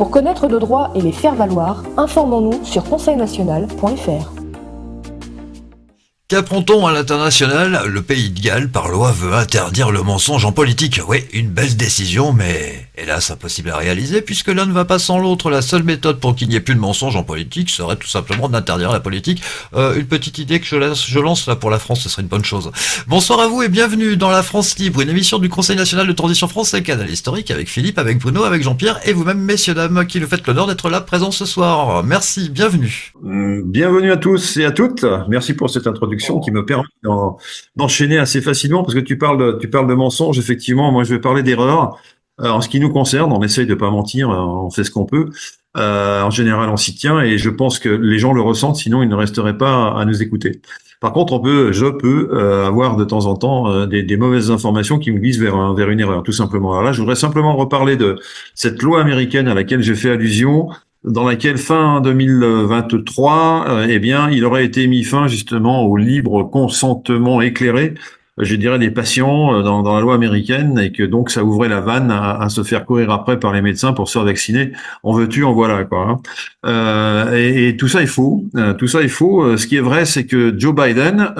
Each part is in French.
Pour connaître nos droits et les faire valoir, informons-nous sur conseilnational.fr. Qu'apprend-on à l'international? Le pays de Galles, par loi, veut interdire le mensonge en politique. Oui, une belle décision, mais hélas impossible à réaliser, puisque l'un ne va pas sans l'autre. La seule méthode pour qu'il n'y ait plus de mensonge en politique serait tout simplement d'interdire la politique. Une petite idée que je lance là pour la France, ce serait une bonne chose. Bonsoir à vous et bienvenue dans La France Libre, une émission du Conseil National de Transition Français, canal historique, avec Philippe, avec Bruno, avec Jean-Pierre, et vous-même, messieurs, dames, qui nous faites l'honneur d'être là présents ce soir. Merci, bienvenue. Bienvenue à tous et à toutes. Merci pour cette introduction qui me permet d'enchaîner assez facilement parce que tu parles de mensonges. Effectivement, moi je vais parler d'erreurs. En ce qui nous concerne, on essaye de pas mentir, on fait ce qu'on peut. En général, on s'y tient et je pense que les gens le ressentent, sinon ils ne resteraient pas à nous écouter. Par contre, je peux avoir de temps en temps des mauvaises informations qui me glissent vers une erreur, tout simplement. Alors là, je voudrais simplement reparler de cette loi américaine à laquelle j'ai fait allusion, dans laquelle fin 2023, eh bien, il aurait été mis fin justement au libre consentement éclairé, je dirais, des patients dans la loi américaine, et que donc ça ouvrait la vanne à se faire courir après par les médecins pour se faire vacciner. En veux-tu, en voilà, quoi. Hein. Et tout ça est faux. Tout ça est faux. Ce qui est vrai, c'est que Joe Biden,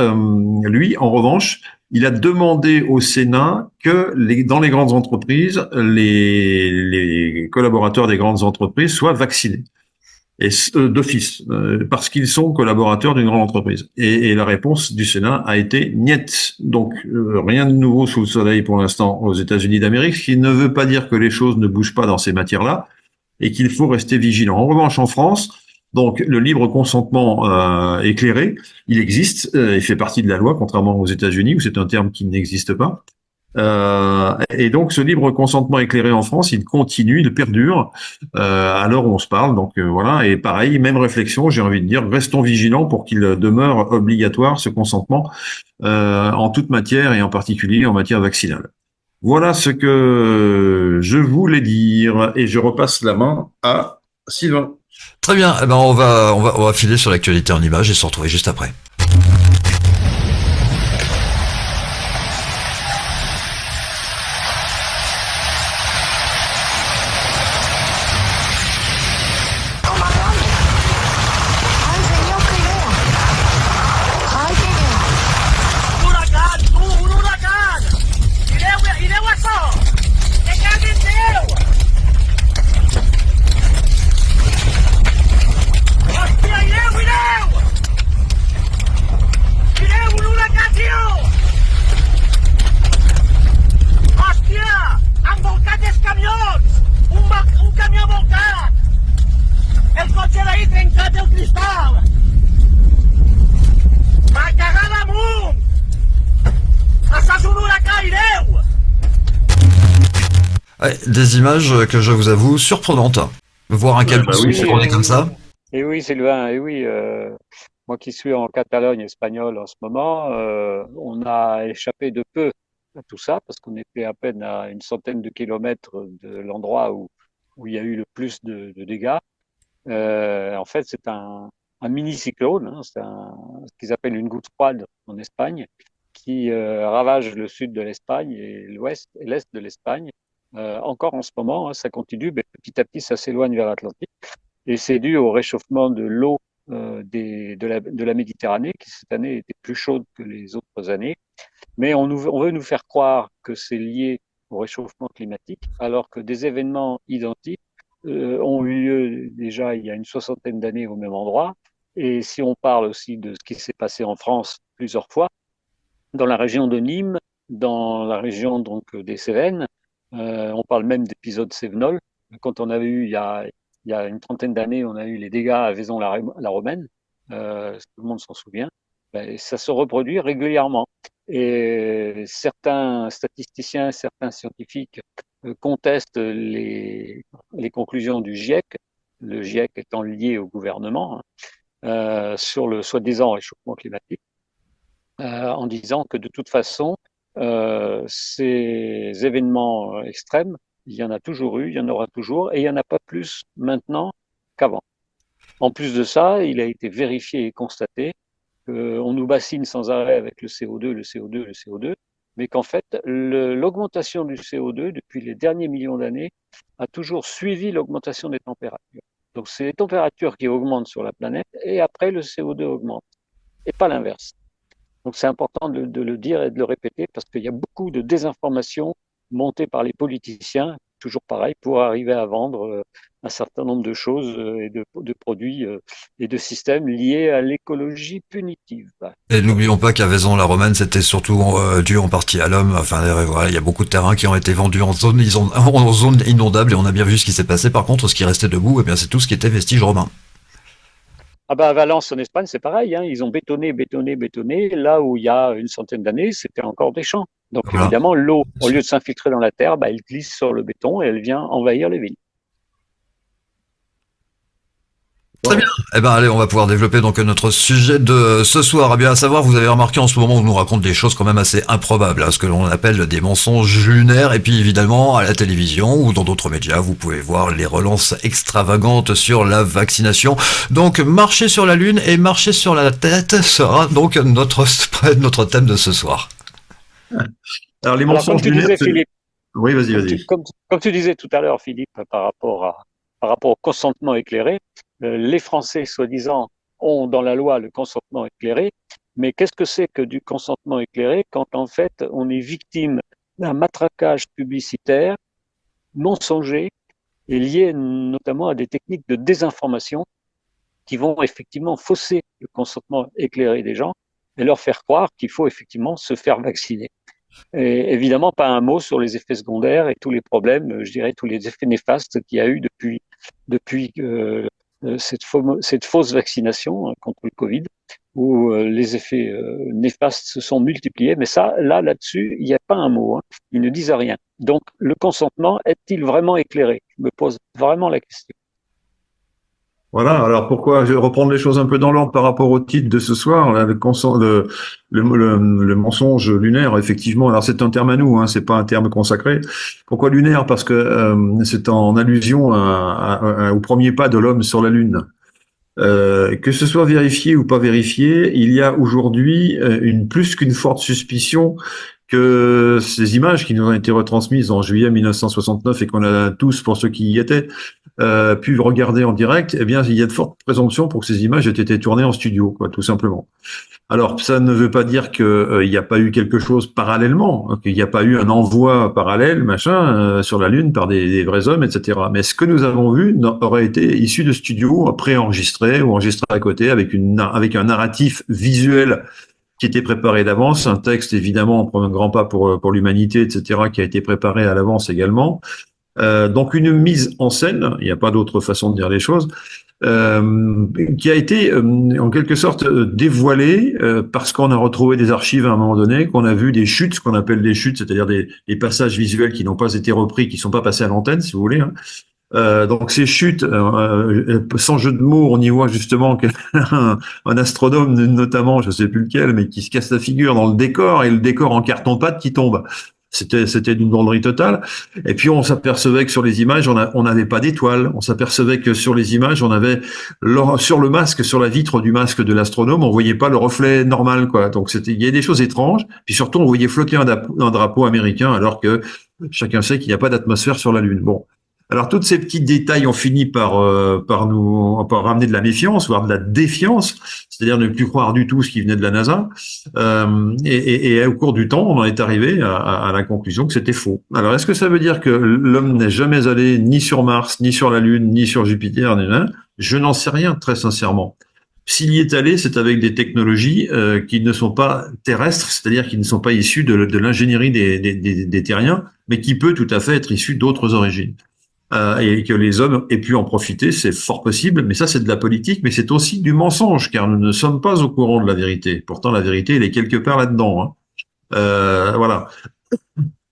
lui, en revanche, il a demandé au Sénat que dans les grandes entreprises, les collaborateurs des grandes entreprises soient vaccinés. Et d'office, parce qu'ils sont collaborateurs d'une grande entreprise. Et la réponse du Sénat a été niet. Donc, rien de nouveau sous le soleil pour l'instant aux États-Unis d'Amérique, ce qui ne veut pas dire que les choses ne bougent pas dans ces matières-là et qu'il faut rester vigilant. En revanche, en France, donc le libre consentement éclairé, il existe, il fait partie de la loi, contrairement aux États-Unis où c'est un terme qui n'existe pas. Et donc ce libre consentement éclairé en France, il continue, il perdure à l'heure où on se parle. Donc voilà, et pareil, même réflexion, j'ai envie de dire, restons vigilants pour qu'il demeure obligatoire ce consentement en toute matière et en particulier en matière vaccinale. Voilà ce que je voulais dire et je repasse la main à Sylvain. Très bien, eh ben on va filer sur l'actualité en images et se retrouver juste après. Ouais, des images que je vous avoue surprenantes. Voir un camion se tourner comme ça. Et oui, Sylvain, et oui. Moi qui suis en Catalogne espagnole en ce moment, on a échappé de peu à tout ça parce qu'on était à peine à une centaine de kilomètres de l'endroit où il y a eu le plus de dégâts. En fait, c'est un mini-cyclone, hein, c'est ce qu'ils appellent une goutte froide en Espagne, qui ravage le sud de l'Espagne et l'ouest et l'est de l'Espagne. Encore en ce moment, hein, ça continue, mais petit à petit, ça s'éloigne vers l'Atlantique. Et c'est dû au réchauffement de l'eau de la Méditerranée, qui cette année était plus chaude que les autres années. Mais on veut nous faire croire que c'est lié au réchauffement climatique, alors que des événements identiques ont eu lieu déjà il y a une soixantaine d'années au même endroit. Et si on parle aussi de ce qui s'est passé en France plusieurs fois, dans la région de Nîmes, dans la région donc des Cévennes, on parle même d'épisodes Cévenol. Quand on avait eu, il y a une trentaine d'années, on a eu les dégâts à Vaison-la-Romaine, tout le monde s'en souvient. Ben, ça se reproduit régulièrement. Et certains statisticiens, certains scientifiques contestent les conclusions du GIEC, le GIEC étant lié au gouvernement, sur le soi-disant réchauffement climatique, en disant que de toute façon, ces événements extrêmes, il y en a toujours eu, il y en aura toujours, et il n'y en a pas plus maintenant qu'avant. En plus de ça, il a été vérifié et constaté qu'on nous bassine sans arrêt avec le CO2, le CO2, le CO2, mais qu'en fait, l'augmentation du CO2 depuis les derniers millions d'années a toujours suivi l'augmentation des températures. Donc, c'est les températures qui augmentent sur la planète et après, le CO2 augmente et pas l'inverse. Donc, c'est important de le dire et de le répéter parce qu'il y a beaucoup de désinformation montée par les politiciens, toujours pareil, pour arriver à vendre un certain nombre de choses et de produits et de systèmes liés à l'écologie punitive. Et n'oublions pas qu'à Vaison-la-Romaine, c'était surtout dû en partie à l'homme. Enfin, voilà, il y a beaucoup de terrains qui ont été vendus en zone inondable et on a bien vu ce qui s'est passé. Par contre, ce qui restait debout, eh bien, c'est tout ce qui était vestige romain. Ah bah à Valence, en Espagne, c'est pareil, hein. Ils ont bétonné, bétonné, bétonné. Là où il y a une centaine d'années, c'était encore des champs. Donc Voilà. évidemment, l'eau, au lieu de s'infiltrer dans la terre, bah, elle glisse sur le béton et elle vient envahir les villes. Très bien. Eh ben, allez, on va pouvoir développer donc notre sujet de ce soir. Eh bien, à savoir, vous avez remarqué en ce moment, on nous raconte des choses quand même assez improbables, hein, ce que l'on appelle des mensonges lunaires. Et puis, évidemment, à la télévision ou dans d'autres médias, vous pouvez voir les relances extravagantes sur la vaccination. Donc, marcher sur la Lune et marcher sur la tête sera donc notre thème de ce soir. Alors, les Alors, comme mensonges tu lunaires, disais, Philippe, oui, vas-y. comme tu disais tout à l'heure, Philippe, par rapport au consentement éclairé, les Français, soi-disant, ont dans la loi le consentement éclairé, mais qu'est-ce que c'est que du consentement éclairé quand en fait on est victime d'un matraquage publicitaire mensonger et lié notamment à des techniques de désinformation qui vont effectivement fausser le consentement éclairé des gens et leur faire croire qu'il faut effectivement se faire vacciner. Et évidemment, pas un mot sur les effets secondaires et tous les problèmes, je dirais tous les effets néfastes qu'il y a eu depuis cette fausse vaccination contre le Covid, où les effets néfastes se sont multipliés. Mais ça, là-dessus, il n'y a pas un mot. Hein. Ils ne disent rien. Donc, le consentement est-il vraiment éclairé? Je me pose vraiment la question. Voilà, alors pourquoi je vais reprendre les choses un peu dans l'ordre par rapport au titre de ce soir, là, le mensonge lunaire, effectivement. Alors c'est un terme à nous, hein, c'est pas un terme consacré. Pourquoi lunaire? Parce que c'est en allusion au premier pas de l'homme sur la Lune. Que ce soit vérifié ou pas vérifié, il y a aujourd'hui plus qu'une forte suspicion que ces images qui nous ont été retransmises en juillet 1969 et qu'on a tous, pour ceux qui y étaient, pu regarder en direct, eh bien, il y a de fortes présomptions pour que ces images aient été tournées en studio, quoi, tout simplement. Alors, ça ne veut pas dire qu'il n'y a pas eu quelque chose parallèlement, hein, qu'il n'y a pas eu un envoi parallèle, machin, sur la Lune par des vrais hommes, etc. Mais ce que nous avons vu aurait été issu de studios préenregistrés ou enregistrés à côté avec un narratif visuel qui était préparé d'avance, un texte évidemment, on prend un grand pas pour l'humanité, etc., qui a été préparé à l'avance également. Donc une mise en scène, il n'y a pas d'autre façon de dire les choses, qui a été en quelque sorte dévoilée parce qu'on a retrouvé des archives à un moment donné, qu'on a vu des chutes, ce qu'on appelle des chutes, c'est-à-dire des passages visuels qui n'ont pas été repris, qui ne sont pas passés à l'antenne, si vous voulez. Hein. Donc ces chutes, sans jeu de mots, on y voit justement un astronome notamment, je sais plus lequel, mais qui se casse la figure dans le décor et le décor en carton-pâte qui tombe. C'était d'une drôlerie totale. Et puis on s'apercevait que sur les images, on n'avait pas d'étoiles. On s'apercevait que sur les images, on avait sur le masque, sur la vitre du masque de l'astronome, on voyait pas le reflet normal, quoi. Donc il y a des choses étranges. Puis surtout, on voyait flotter un drapeau américain, alors que chacun sait qu'il n'y a pas d'atmosphère sur la Lune. Bon. Alors toutes ces petits détails ont fini par ramener de la méfiance, voire de la défiance, c'est-à-dire ne plus croire du tout ce qui venait de la NASA. Et au cours du temps, on en est arrivé à la conclusion que c'était faux. Alors est-ce que ça veut dire que l'homme n'est jamais allé ni sur Mars, ni sur la Lune, ni sur Jupiter, ni rien? Je n'en sais rien, très sincèrement. S'il y est allé, c'est avec des technologies qui ne sont pas terrestres, c'est-à-dire qui ne sont pas issues de l'ingénierie des terriens, mais qui peut tout à fait être issues d'autres origines. Et que les hommes aient pu en profiter, c'est fort possible, mais ça c'est de la politique, mais c'est aussi du mensonge, car nous ne sommes pas au courant de la vérité. Pourtant la vérité, elle est quelque part là-dedans. Hein. Voilà.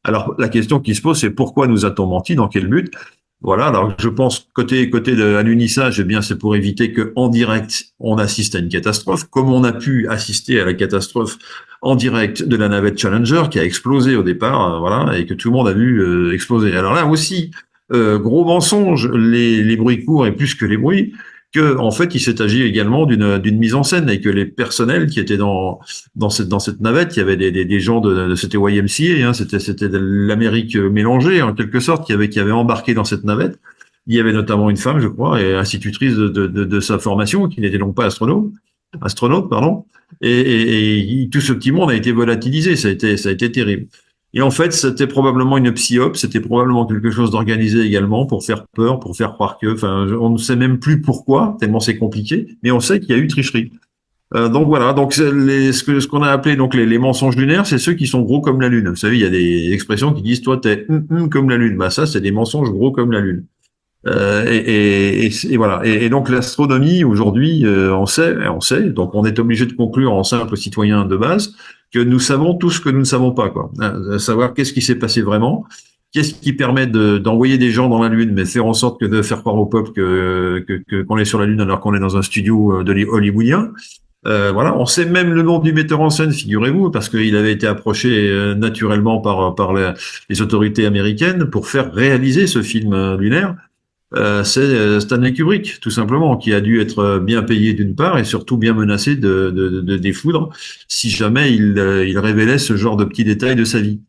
Alors la question qui se pose, c'est pourquoi nous a-t-on menti, dans quel but? Voilà, alors je pense côté de l'unissage, eh bien c'est pour éviter que en direct on assiste à une catastrophe, comme on a pu assister à la catastrophe en direct de la navette Challenger qui a explosé au départ, voilà, et que tout le monde a vu exploser. Alors là aussi, gros mensonge, les bruits courts et plus que les bruits, que en fait il s'est agi également d'une mise en scène et que les personnels qui étaient dans cette navette, il y avait des gens c'était YMCA, hein, c'était de l'Amérique mélangée en quelque sorte qui avait embarqué dans cette navette. Il y avait notamment une femme, je crois, et institutrice de sa formation, qui n'était donc pas astronaute, pardon. Et tout ce petit monde a été volatilisé, ça a été terrible. Et en fait, c'était probablement une psyop, c'était probablement quelque chose d'organisé également pour faire peur, pour faire croire que, enfin, on ne sait même plus pourquoi, tellement c'est compliqué, mais on sait qu'il y a eu tricherie. Donc voilà, donc ce qu'on a appelé donc les mensonges lunaires, c'est ceux qui sont gros comme la lune. Vous savez, il y a des expressions qui disent toi t'es comme la lune. Bah ça, c'est des mensonges gros comme la lune. Et voilà. Et donc l'astronomie aujourd'hui, on sait. Donc on est obligé de conclure en simple citoyen de base que nous savons tout ce que nous ne savons pas, quoi. Savoir qu'est-ce qui s'est passé vraiment, qu'est-ce qui permet d'envoyer des gens dans la Lune, mais faire en sorte que de faire croire au peuple qu'on est sur la Lune alors qu'on est dans un studio de hollywoodien. Voilà, on sait même le nom du metteur en scène, figurez-vous, parce qu'il avait été approché naturellement par les autorités américaines pour faire réaliser ce film lunaire. C'est Stanley Kubrick, tout simplement, qui a dû être bien payé d'une part et surtout bien menacé de défoudre si jamais il révélait ce genre de petits détails de sa vie.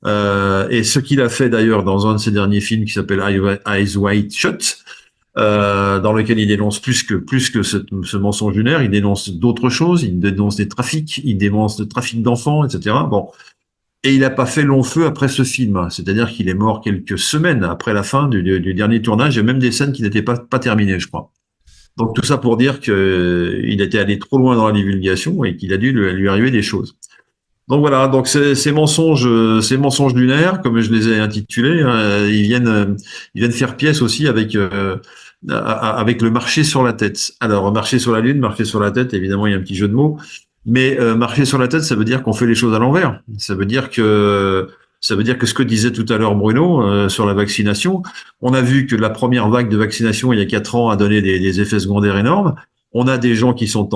Et ce qu'il a fait d'ailleurs dans un de ses derniers films qui s'appelle Eyes Wide Shut, dans lequel il dénonce plus que ce mensonge lunaire, il dénonce d'autres choses, il dénonce des trafics, il dénonce le trafic d'enfants, etc. Bon, et il n'a pas fait long feu après ce film, c'est-à-dire qu'il est mort quelques semaines après la fin du dernier tournage. Il y a même des scènes qui n'étaient pas terminées, je crois. Donc tout ça pour dire qu'il était allé trop loin dans la divulgation et qu'il a dû lui arriver des choses. Donc voilà, donc ces mensonges lunaires, comme je les ai intitulés, ils viennent faire pièce aussi avec le marché sur la tête. Alors marcher sur la lune, marcher sur la tête, évidemment il y a un petit jeu de mots, mais marcher sur la tête, ça veut dire qu'on fait les choses à l'envers. Ça veut dire que ce que disait tout à l'heure Bruno sur la vaccination, on a vu que la première vague de vaccination il y a 4 ans a donné des effets secondaires énormes. On a des gens qui sont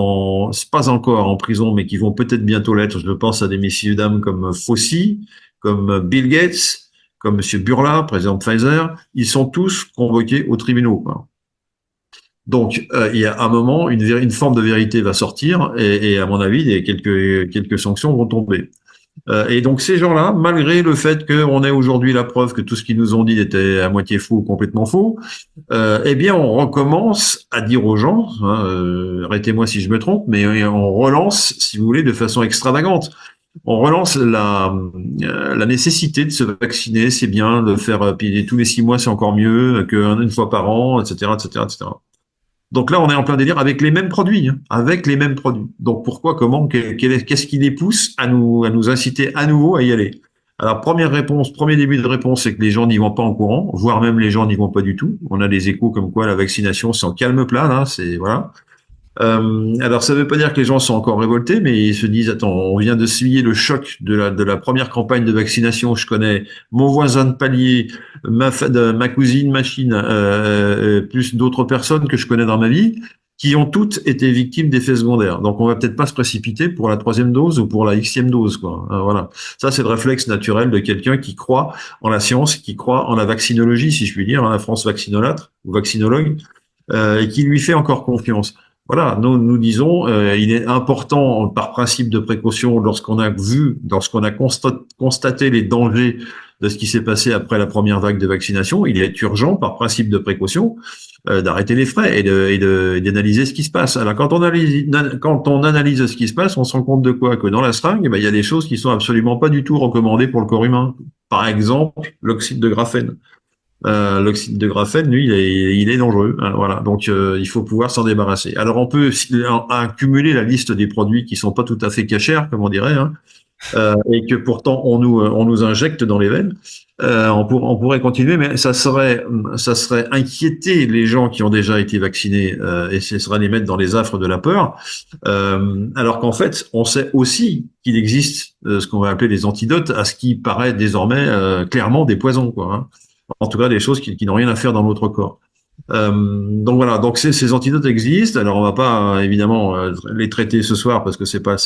pas encore en prison, mais qui vont peut-être bientôt l'être. Je pense à des messieurs dames comme Fauci, comme Bill Gates, comme Monsieur Burla, président de Pfizer. Ils sont tous convoqués aux tribunaux, quoi. Donc, il y a un moment, une forme de vérité va sortir, et à mon avis, quelques sanctions vont tomber. Et donc ces gens-là, malgré le fait qu'on ait aujourd'hui la preuve que tout ce qu'ils nous ont dit était à moitié faux ou complètement faux, eh bien on recommence à dire aux gens, hein, arrêtez-moi si je me trompe, mais on relance, si vous voulez, de façon extravagante. On relance la nécessité de se vacciner, c'est bien de faire, puis tous les 6 mois c'est encore mieux qu'une fois par an, etc., etc., etc. Donc là, on est en plein délire avec les mêmes produits, hein, avec les mêmes produits. Donc pourquoi, comment, qu'est-ce qui les pousse à nous inciter à nouveau à y aller? Alors premier début de réponse, c'est que les gens n'y vont pas en courant, voire même les gens n'y vont pas du tout. On a des échos comme quoi la vaccination c'est en calme plat, là, c'est voilà. Alors ça ne veut pas dire que les gens sont encore révoltés, mais ils se disent attends, on vient de subir le choc de la première campagne de vaccination. Je connais mon voisin de palier, ma cousine, plus d'autres personnes que je connais dans ma vie, qui ont toutes été victimes d'effets secondaires. Donc on va peut-être pas se précipiter pour la 3e dose ou pour la Xème dose, quoi. Voilà, ça c'est le réflexe naturel de quelqu'un qui croit en la science, qui croit en la vaccinologie, si je puis dire, hein, la France vaccinolâtre ou vaccinologue, et qui lui fait encore confiance. Voilà, nous disons, il est important par principe de précaution lorsqu'on a constaté les dangers de ce qui s'est passé après la première vague de vaccination, il est urgent par principe de précaution d'arrêter les frais et d'analyser ce qui se passe. Alors quand on analyse ce qui se passe, on se rend compte de quoi? Que dans la seringue, il y a des choses qui sont absolument pas du tout recommandées pour le corps humain. Par exemple, l'oxyde de graphène. L'oxyde de graphène, lui, il est dangereux. Hein, voilà, donc il faut pouvoir s'en débarrasser. Alors on peut accumuler la liste des produits qui sont pas tout à fait cachers, comme on dirait, hein, et que pourtant on nous injecte dans les veines. On pourrait continuer, mais ça serait inquiéter les gens qui ont déjà été vaccinés et ce serait les mettre dans les affres de la peur. Alors qu'en fait, on sait aussi qu'il existe ce qu'on va appeler les antidotes à ce qui paraît désormais clairement des poisons, quoi. Hein. En tout cas, des choses qui n'ont rien à faire dans notre corps. Donc voilà, donc ces antidotes existent. Alors on va pas évidemment les traiter ce soir parce que c'est pas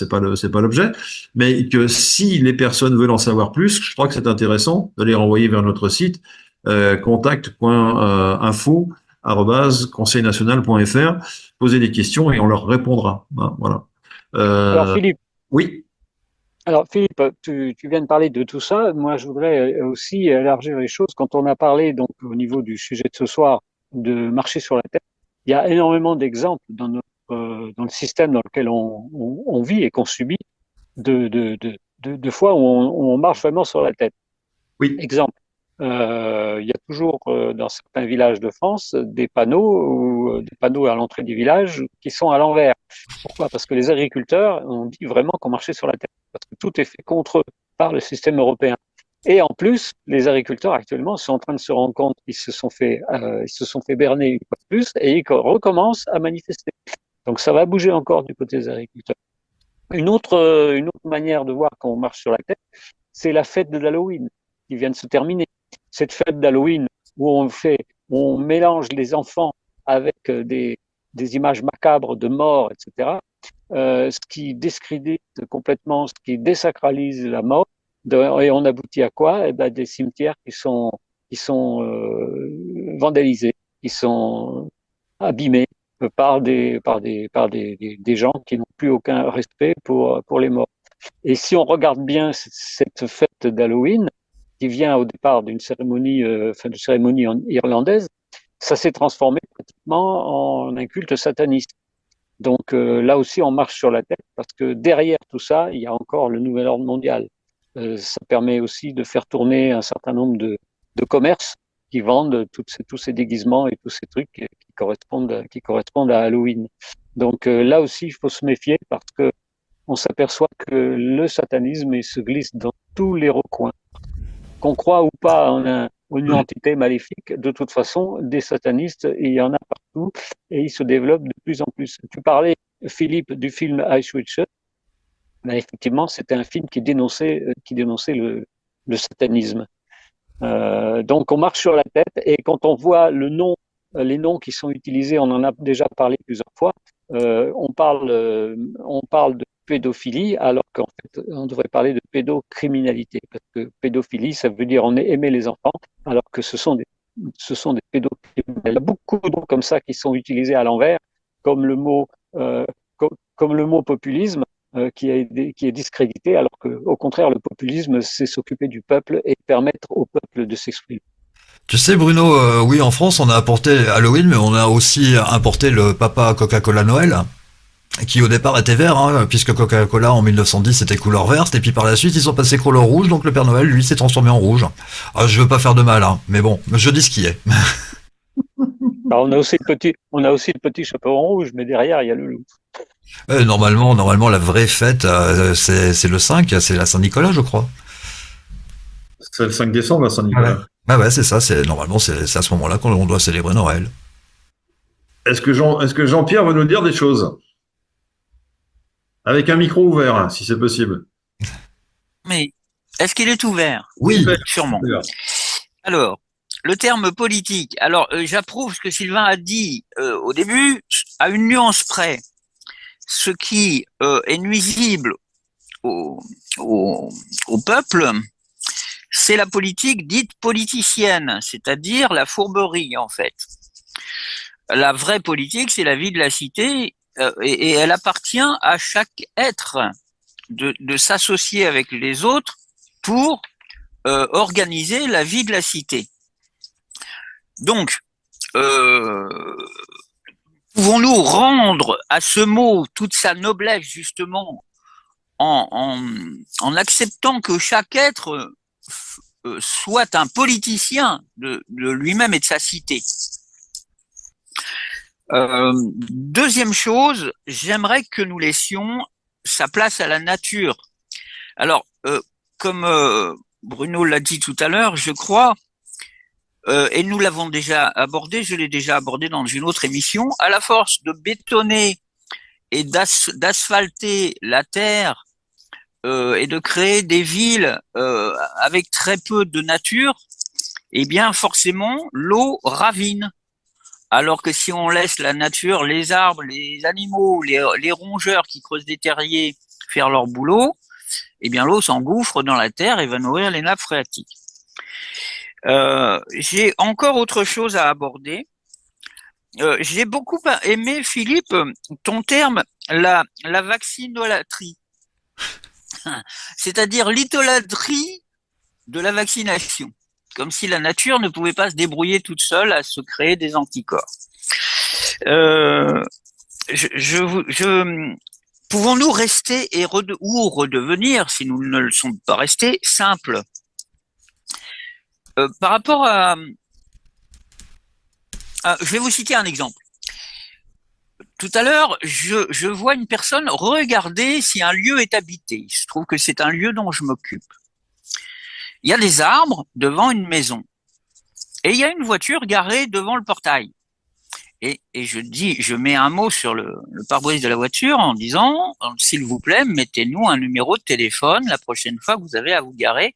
l'objet, mais que si les personnes veulent en savoir plus, je crois que c'est intéressant de les renvoyer vers notre site contact.info conseilnational.fr, poser des questions et on leur répondra. Hein, voilà. Alors Philippe, Oui. tu viens de parler de tout ça. Moi, je voudrais aussi élargir les choses. Quand on a parlé, donc, au niveau du sujet de ce soir, de marcher sur la tête, il y a énormément d'exemples dans le système dans lequel on vit et qu'on subit de fois où on marche vraiment sur la tête. Oui. Exemple, il y a toujours dans certains villages de France des panneaux à l'entrée du village qui sont à l'envers. Pourquoi? Parce que les agriculteurs ont dit vraiment qu'on marchait sur la tête, parce que tout est fait contre eux par le système européen. Et en plus, les agriculteurs actuellement sont en train de se rendre compte qu'ils ils se sont fait berner une fois de plus et ils recommencent à manifester. Donc ça va bouger encore du côté des agriculteurs. Une autre manière de voir qu'on marche sur la tête, c'est la fête de l'Halloween qui vient de se terminer. Cette fête d'Halloween où on mélange les enfants avec des images macabres de mort, etc. Ce qui discrédite complètement, ce qui désacralise la mort. Et on aboutit à quoi? Eh ben, des cimetières qui sont vandalisés, qui sont abîmés par des gens qui n'ont plus aucun respect pour les morts. Et si on regarde bien cette fête d'Halloween, qui vient au départ d'une cérémonie, irlandaise, ça s'est transformé pratiquement en un culte sataniste. Donc là aussi, on marche sur la tête parce que derrière tout ça, il y a encore le nouvel ordre mondial. Ça permet aussi de faire tourner un certain nombre de commerces qui vendent tous ces déguisements et tous ces trucs qui correspondent à Halloween. Donc là aussi, il faut se méfier parce que on s'aperçoit que le satanisme il se glisse dans tous les recoins. Qu'on croit ou pas en une entité maléfique, de toute façon, des satanistes, il y en a partout et ils se développent de plus en plus. Tu parlais, Philippe, du film Ice Witch. Ben, effectivement, c'était un film qui dénonçait le satanisme. Donc, on marche sur la tête et quand on voit les noms qui sont utilisés, on en a déjà parlé plusieurs fois. On parle de pédophilie, alors qu'en fait, on devrait parler de pédocriminalité, parce que pédophilie, ça veut dire on aimer les enfants, alors que ce sont des pédocriminels. Il y a beaucoup de mots comme ça qui sont utilisés à l'envers, comme le mot, comme le mot populisme, qui est discrédité, alors que, au contraire, le populisme, c'est s'occuper du peuple et permettre au peuple de s'exprimer. Tu sais, Bruno, oui, en France, on a apporté Halloween, mais on a aussi importé le papa Coca-Cola Noël, qui au départ était vert, hein, puisque Coca-Cola en 1910 était couleur verte, et puis par la suite ils sont passés couleur rouge, donc le Père Noël, lui, s'est transformé en rouge. Ah, je veux pas faire de mal, hein, mais bon, je dis ce qui est. Alors, on a aussi le petit chaperon rouge, mais derrière, il y a le loup. Normalement, la vraie fête, c'est le 5, c'est la Saint-Nicolas, je crois. C'est le 5 décembre à Ah ouais. Saint-Nicolas. Ah ouais, c'est ça, normalement, c'est à ce moment-là qu'on doit célébrer Noël. Est-ce que Jean-Pierre veut nous dire des choses? Avec un micro ouvert, hein, si c'est possible. Mais est-ce qu'il est ouvert? Oui. Sûrement. Super. Alors, le terme politique. Alors, j'approuve ce que Sylvain a dit au début, à une nuance près. Ce qui est nuisible au peuple, c'est la politique dite politicienne, c'est-à-dire la fourberie, en fait. La vraie politique, c'est la vie de la cité, et elle appartient à chaque être de s'associer avec les autres pour organiser la vie de la cité. Donc, pouvons-nous rendre à ce mot toute sa noblesse justement en acceptant que chaque être soit un politicien de lui-même et de sa cité. Deuxième chose, j'aimerais que nous laissions sa place à la nature. Alors, comme Bruno l'a dit tout à l'heure, je crois, et nous l'avons déjà abordé, je l'ai déjà abordé dans une autre émission, à la force de bétonner et d'asphalter la terre et de créer des villes avec très peu de nature, eh bien forcément l'eau ravine. Alors que si on laisse la nature, les arbres, les animaux, les rongeurs qui creusent des terriers faire leur boulot, eh bien l'eau s'engouffre dans la terre et va nourrir les nappes phréatiques. J'ai encore autre chose à aborder. j'ai beaucoup aimé, Philippe, ton terme, la vaccinolâtrie, c'est-à-dire l'idolâtrie de la vaccination, comme si la nature ne pouvait pas se débrouiller toute seule à se créer des anticorps. Euh, pouvons-nous rester ou redevenir, si nous ne le sommes pas restés, simples par rapport je vais vous citer un exemple. Tout à l'heure, je vois une personne regarder si un lieu est habité. Il se trouve que c'est un lieu dont je m'occupe. Il y a des arbres devant une maison. Et il y a une voiture garée devant le portail. Et je mets un mot sur le pare-brise de la voiture en disant, s'il vous plaît, mettez-nous un numéro de téléphone la prochaine fois que vous avez à vous garer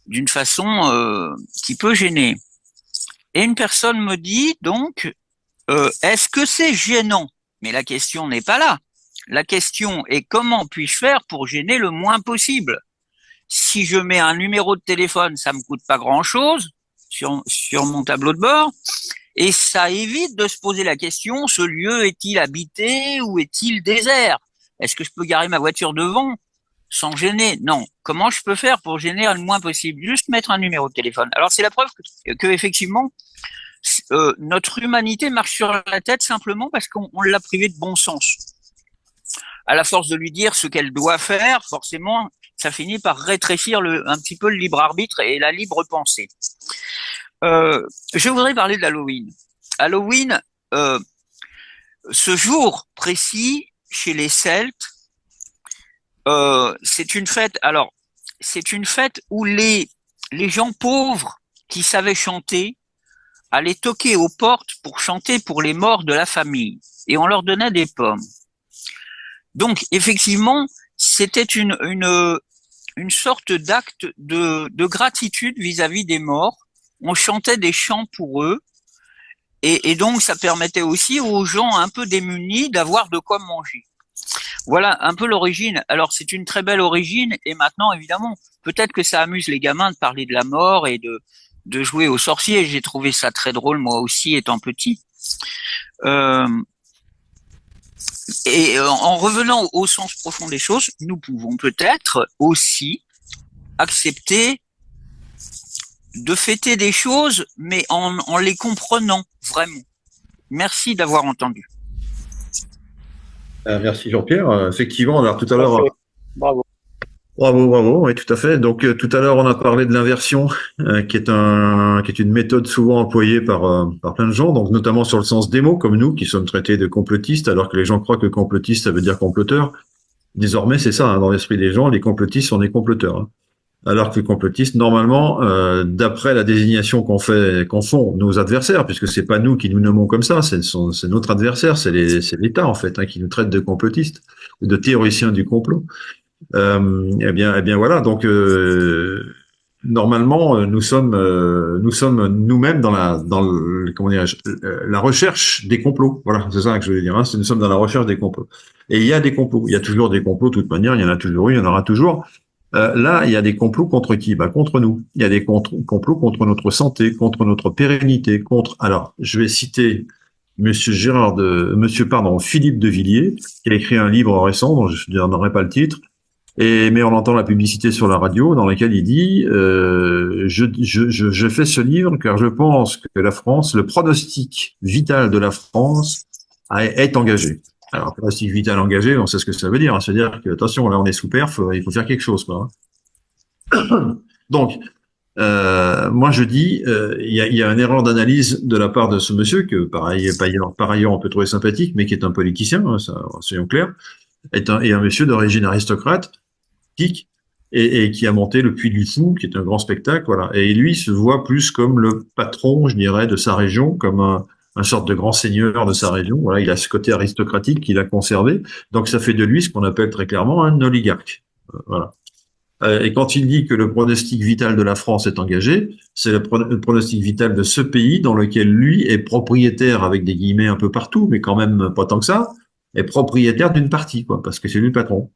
d'une façon qui peut gêner. Et une personne me dit donc, est-ce que c'est gênant? Mais la question n'est pas là. La question est comment puis-je faire pour gêner le moins possible? Si je mets un numéro de téléphone, ça me coûte pas grand-chose sur mon tableau de bord. Et ça évite de se poser la question, ce lieu est-il habité ou est-il désert? Est-ce que je peux garer ma voiture devant sans gêner? Non. Comment je peux faire pour gêner le moins possible? Juste mettre un numéro de téléphone. Alors c'est la preuve que effectivement, notre humanité marche sur la tête simplement parce qu'on l'a privée de bon sens. À la force de lui dire ce qu'elle doit faire, forcément, ça finit par rétrécir un petit peu le libre arbitre et la libre pensée. Je voudrais parler de l'Halloween. Halloween, ce jour précis chez les Celtes, c'est une fête. Alors, c'est une fête où les gens pauvres qui savaient chanter allaient toquer aux portes pour chanter pour les morts de la famille, et on leur donnait des pommes. Donc, effectivement, c'était une sorte d'acte de gratitude vis-à-vis des morts. On chantait des chants pour eux, et donc ça permettait aussi aux gens un peu démunis d'avoir de quoi manger. Voilà un peu l'origine. Alors c'est une très belle origine, et maintenant évidemment, peut-être que ça amuse les gamins de parler de la mort et de jouer aux sorciers. J'ai trouvé ça très drôle moi aussi étant petit. Et en revenant au sens profond des choses, nous pouvons peut-être aussi accepter de fêter des choses, mais en les comprenant vraiment. Merci d'avoir entendu. Merci Jean-Pierre. Effectivement, alors tout à l'heure, Bravo. bravo, oui, tout à fait. Donc tout à l'heure, on a parlé de l'inversion, qui est une méthode souvent employée par plein de gens, donc notamment sur le sens des mots, comme nous, qui sommes traités de complotistes, alors que les gens croient que complotiste, ça veut dire comploteur. Désormais, c'est ça, hein, dans l'esprit des gens, les complotistes sont des comploteurs. Hein. Alors que les complotistes, normalement, d'après la désignation qu'en font nos adversaires, puisque c'est pas nous qui nous nommons comme ça, c'est notre adversaire, c'est l'État en fait, hein, qui nous traite de complotistes ou de théoriciens du complot. Eh bien voilà. Donc normalement, nous sommes nous-mêmes dans comment dirais-je, la recherche des complots. Voilà, c'est ça que je voulais dire. Hein, nous sommes dans la recherche des complots. Et il y a des complots. Il y a toujours des complots. De toute manière, il y en a toujours eu, il y en aura toujours. Là, il y a des complots contre qui? Bah, contre nous. Il y a des complots contre notre santé, contre notre pérennité, contre. Alors, je vais citer Philippe de Villiers, qui a écrit un livre récent, dont je ne donnerai pas le titre, mais on entend la publicité sur la radio, dans laquelle il dit je fais ce livre car je pense que la France, le pronostic vital de la France est engagé. Alors, pronostic vital engagé, on sait ce que ça veut dire. Hein. C'est-à-dire que, attention, là, on est sous perf, il faut faire quelque chose, quoi. Donc, moi, je dis, il y a une erreur d'analyse de la part de ce monsieur, que par ailleurs, on peut trouver sympathique, mais qui est un politicien, hein, ça, soyons clairs, et un monsieur d'origine aristocrate, et qui a monté le Puy du Fou, qui est un grand spectacle, voilà. Et lui se voit plus comme le patron, je dirais, de sa région, comme un sorte de grand seigneur de sa région. Voilà, il a ce côté aristocratique qu'il a conservé. Donc ça fait de lui ce qu'on appelle très clairement un oligarque. Voilà. Et quand il dit que le pronostic vital de la France est engagé, c'est le pronostic vital de ce pays dans lequel lui est propriétaire, avec des guillemets un peu partout, mais quand même pas tant que ça, est propriétaire d'une partie, quoi, parce que c'est lui le patron.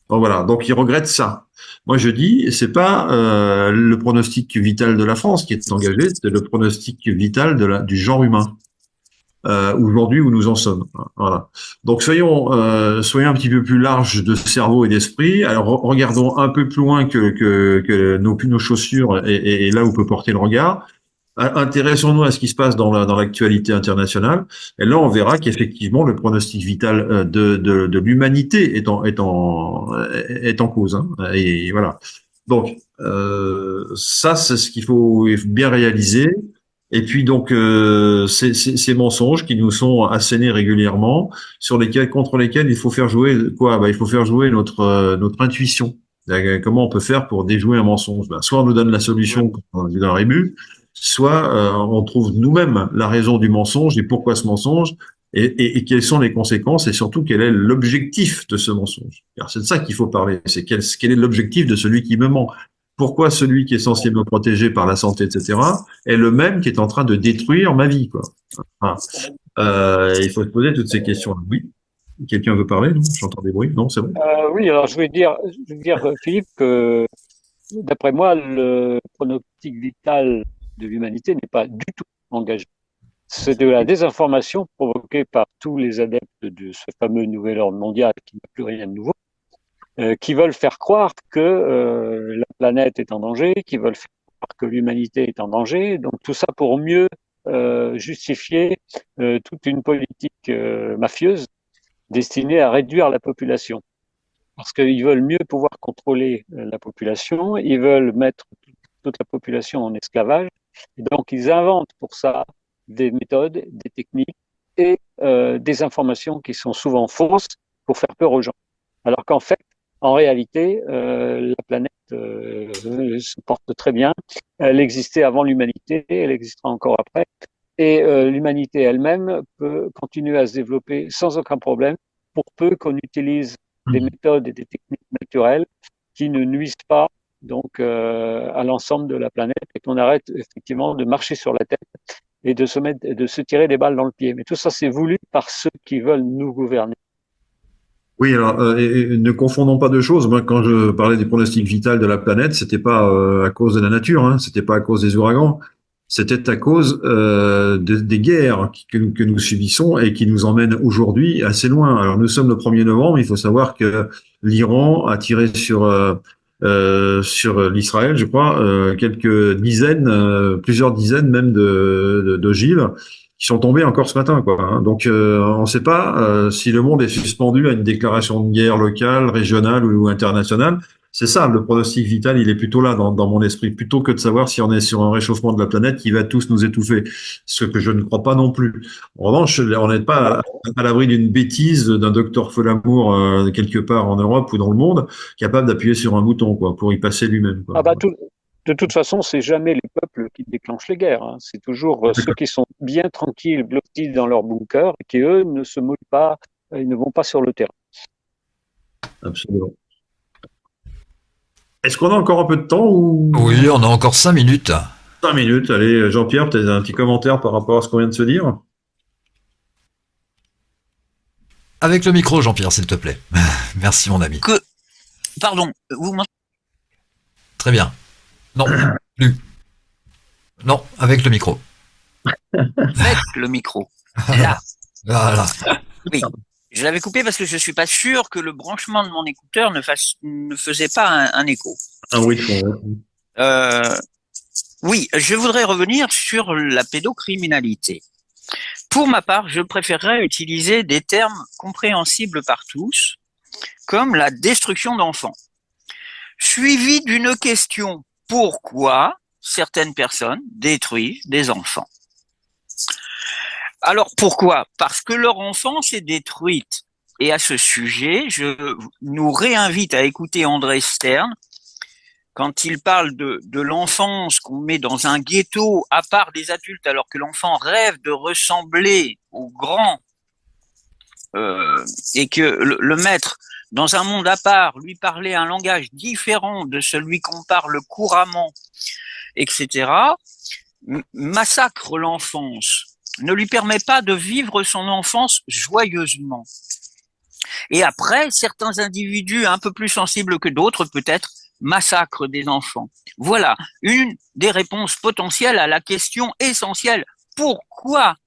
Donc voilà, donc il regrette ça. Moi je dis, c'est pas le pronostic vital de la France qui est engagé, c'est le pronostic vital du genre humain. aujourd'hui où nous en sommes. Voilà. Donc soyons un petit peu plus larges de cerveau et d'esprit. Alors regardons un peu plus loin que nos chaussures et là où peut porter le regard. Intéressons-nous à ce qui se passe dans l'actualité internationale. Et là, on verra qu'effectivement, le pronostic vital de l'humanité est en cause. Hein. Et voilà. Donc, ça, c'est ce qu'il faut bien réaliser. Et puis donc, ces mensonges qui nous sont assénés régulièrement, contre lesquels il faut faire jouer quoi? Il faut faire jouer notre intuition. Comment on peut faire pour déjouer un mensonge? Soit on nous donne la solution, comme on a vu dans le rébut, soit on trouve nous-mêmes la raison du mensonge et pourquoi ce mensonge et quelles sont les conséquences et surtout quel est l'objectif de ce mensonge. Alors c'est de ça qu'il faut parler, c'est quel est l'objectif de celui qui me ment. Pourquoi celui qui est censé me protéger par la santé, etc., est le même qui est en train de détruire ma vie, quoi. Voilà. Il faut se poser toutes ces questions. Oui. Quelqu'un veut parler? Non, j'entends des bruits. Non, c'est bon. Oui, alors je veux dire, Philippe, que d'après moi, le pronostic vital de l'humanité n'est pas du tout engagé. C'est de la désinformation provoquée par tous les adeptes de ce fameux nouvel ordre mondial qui n'a plus rien de nouveau, qui veulent faire croire que la planète est en danger, qui veulent faire croire que l'humanité est en danger. Donc tout ça pour mieux justifier toute une politique mafieuse destinée à réduire la population. Parce qu'ils veulent mieux pouvoir contrôler la population, ils veulent mettre toute la population en esclavage. Et donc ils inventent pour ça des méthodes, des techniques et des informations qui sont souvent fausses pour faire peur aux gens. Alors qu'en fait, en réalité, la planète se porte très bien. Elle existait avant l'humanité, elle existera encore après. Et l'humanité elle-même peut continuer à se développer sans aucun problème, pour peu qu'on utilise des méthodes et des techniques naturelles qui ne nuisent pas donc à l'ensemble de la planète et qu'on arrête effectivement de marcher sur la tête et de se tirer des balles dans le pied. Mais tout ça, c'est voulu par ceux qui veulent nous gouverner. Oui, alors et ne confondons pas deux choses. Moi, quand je parlais du pronostic vital de la planète, c'était pas à cause de la nature, hein, c'était pas à cause des ouragans, c'était à cause des guerres que nous subissons et qui nous emmènent aujourd'hui assez loin. Alors nous sommes le 1er novembre, il faut savoir que l'Iran a tiré sur l'Israël, je crois, quelques dizaines, plusieurs dizaines même d'ogives qui sont tombés encore ce matin, quoi. Hein. Donc, on ne sait pas si le monde est suspendu à une déclaration de guerre locale, régionale ou internationale. C'est ça, le pronostic vital, il est plutôt là dans mon esprit, plutôt que de savoir si on est sur un réchauffement de la planète qui va tous nous étouffer, ce que je ne crois pas non plus. En revanche, on n'est pas à l'abri d'une bêtise d'un docteur Folamour quelque part en Europe ou dans le monde, capable d'appuyer sur un bouton, quoi, pour y passer lui-même. Quoi. Ah bah de toute façon, c'est jamais les peuples qui déclenchent les guerres. Hein. C'est toujours ceux qui sont bien tranquilles, blottis dans leur bunker, et qui eux ne se mouillent pas, ils ne vont pas sur le terrain. Absolument. Est-ce qu'on a encore un peu de temps ou... Oui, on a encore 5 minutes. 5 minutes. Allez, Jean-Pierre, peut-être un petit commentaire par rapport à ce qu'on vient de se dire? Avec le micro, Jean-Pierre, s'il te plaît. Merci, mon ami. Pardon, vous m'entendez? Très bien. Non, plus. Non, avec le micro. Avec le micro. Là. Voilà. Oui. Je l'avais coupé parce que je suis pas sûr que le branchement de mon écouteur ne faisait pas un écho. Ah oui, oui, je voudrais revenir sur la pédocriminalité. Pour ma part, je préférerais utiliser des termes compréhensibles par tous, comme la destruction d'enfants, suivi d'une question: pourquoi certaines personnes détruisent des enfants? Alors pourquoi? Parce que leur enfance est détruite. Et à ce sujet, je nous réinvite à écouter André Stern quand il parle de l'enfance qu'on met dans un ghetto à part des adultes, alors que l'enfant rêve de ressembler aux grands, et que le mettre dans un monde à part, lui parler un langage différent de celui qu'on parle couramment, etc., massacre l'enfance, ne lui permet pas de vivre son enfance joyeusement. Et après, certains individus un peu plus sensibles que d'autres, peut-être, massacrent des enfants. Voilà une des réponses potentielles à la question essentielle: pourquoi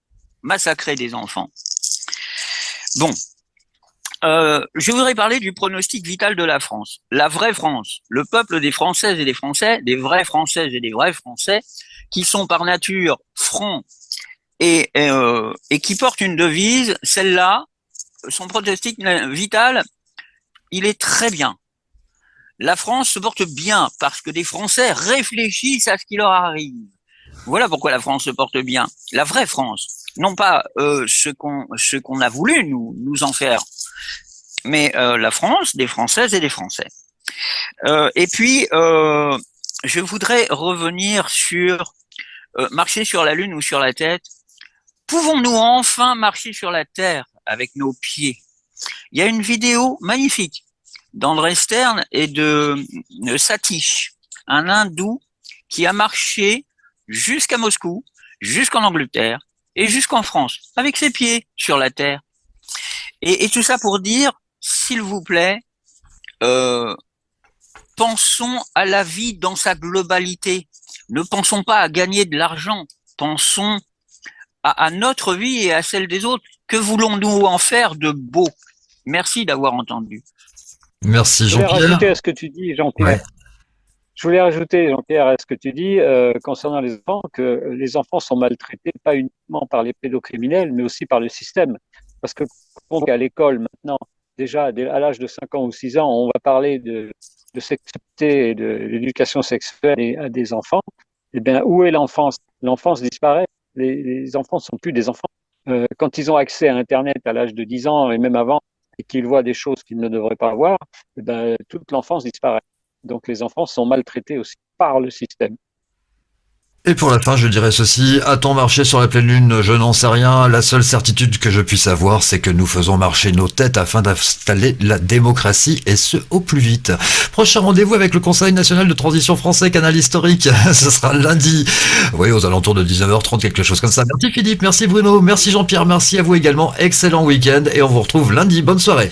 massacrer des enfants. Bon, je voudrais parler du pronostic vital de la France. La vraie France, le peuple des Françaises et des Français, des vraies Françaises et des vrais Français, qui sont par nature francs et qui portent une devise, celle-là, son pronostic vital, il est très bien. La France se porte bien parce que des Français réfléchissent à ce qui leur arrive. Voilà pourquoi la France se porte bien. La vraie France, non pas ce qu'on a voulu nous en faire, mais la France des Françaises et des Français. Et puis, je voudrais revenir sur marcher sur la Lune ou sur la tête. Pouvons-nous enfin marcher sur la Terre avec nos pieds? Il y a une vidéo magnifique d'André Stern et de Satish, un hindou qui a marché jusqu'à Moscou, jusqu'en Angleterre et jusqu'en France, avec ses pieds sur la Terre. Et tout ça pour dire, s'il vous plaît, pensons à la vie dans sa globalité. Ne pensons pas à gagner de l'argent. Pensons à notre vie et à celle des autres. Que voulons-nous en faire de beau? Merci d'avoir entendu. Merci Je voulais Jean-Pierre. rajouter à ce que tu dis, Jean-Pierre. Ouais. Je voulais rajouter, Jean-Pierre, à ce que tu dis concernant les enfants, que les enfants sont maltraités pas uniquement par les pédocriminels, mais aussi par le système. Parce que quand on est à l'école maintenant, déjà à l'âge de 5 ans ou 6 ans, on va parler de sexualité et de l'éducation sexuelle à des enfants. Eh bien, où est l'enfance? L'enfance disparaît. Les enfants ne sont plus des enfants. Quand ils ont accès à Internet à l'âge de 10 ans et même avant, et qu'ils voient des choses qu'ils ne devraient pas voir, eh bien, toute l'enfance disparaît. Donc les enfants sont maltraités aussi par le système. Et pour la fin, je dirais ceci, a-t-on marché sur la pleine lune? Je n'en sais rien. La seule certitude que je puisse avoir, c'est que nous faisons marcher nos têtes afin d'installer la démocratie, et ce, au plus vite. Prochain rendez-vous avec le Conseil national de transition français, canal historique. Ce sera lundi. Oui, aux alentours de 19h30, quelque chose comme ça. Merci Philippe, merci Bruno, merci Jean-Pierre, merci à vous également. Excellent week-end, et on vous retrouve lundi. Bonne soirée.